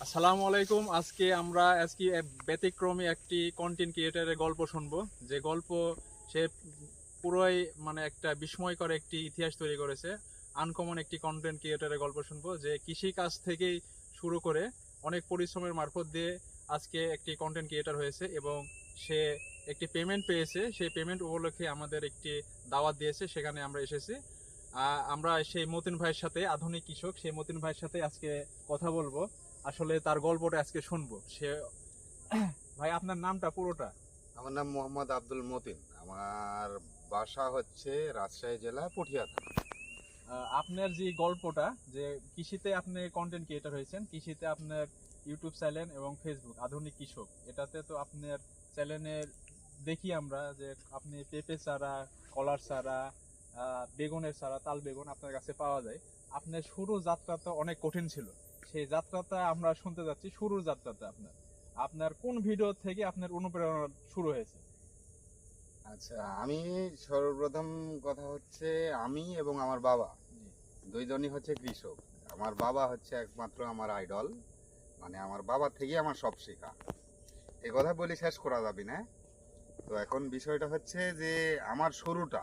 আসসালামু আলাইকুম। আজকে ব্যতিক্রমী একটি কন্টেন্ট ক্রিয়েটরের গল্প শুনবো। যে গল্প সে পুরোই মানে একটা বিস্ময়কর একটি ইতিহাস তৈরি করেছে। আনকমন একটি কন্টেন্ট ক্রিয়েটরের গল্প শুনবো, যে কৃষি কাজ থেকেই শুরু করে অনেক পরিশ্রমের মারফত দিয়ে আজকে একটি কন্টেন্ট ক্রিয়েটর হয়েছে এবং সে একটি পেমেন্ট পেয়েছে। সেই পেমেন্ট উপলক্ষে আমাদের একটি দাওয়াত দিয়েছে, সেখানে আমরা এসেছি। আমরা সেই মতিন ভাইয়ের সাথে, আধুনিক কৃষক সেই মতিন ভাইয়ের সাথে আজকে কথা বলবো। আসলে তার গল্পটা আজকে শুনবো। ভাই, আপনার নামটা পুরোটা? আমার নাম মোহাম্মদ আব্দুল মতিন। আমার বাসা হচ্ছে রাজশাহী জেলা পুঠিয়া থানা। আপনার যে গল্পটা, যে কৃষিতে আপনি কন্টেন্ট ক্রিয়েটর হয়েছেন, কৃষিতে আপনার ইউটিউব চ্যানেল এবং ফেসবুক আধুনিক কৃষক, এটাতে তো আপনার চ্যানেলের দেখি আমরা যে আপনি পেঁপে চারা, কলার চারা, বেগুনের চারা, তাল বেগুন আপনার কাছে পাওয়া যায়। আপনার শুরু যাত্রাটা অনেক কঠিন ছিল। সেই যাত্রাটা আমরা শুনতে যাচ্ছি। শুরুর যাত্রাটা আপনার আপনার কোন ভিডিও থেকে আপনার অনুপ্রেরণা শুরু হয়েছে? আচ্ছা, আমি সর্বপ্রথম কথা হচ্ছে আমি এবং আমার বাবা দুইজনই হচ্ছে কৃষক। আমার বাবা হচ্ছে একমাত্র আমার আইডল, মানে আমার বাবা থেকেই আমার সব শেখা। এই কথা বলি শেষ করা যাবে না। তো এখন বিষয়টা হচ্ছে যে আমার শুরুটা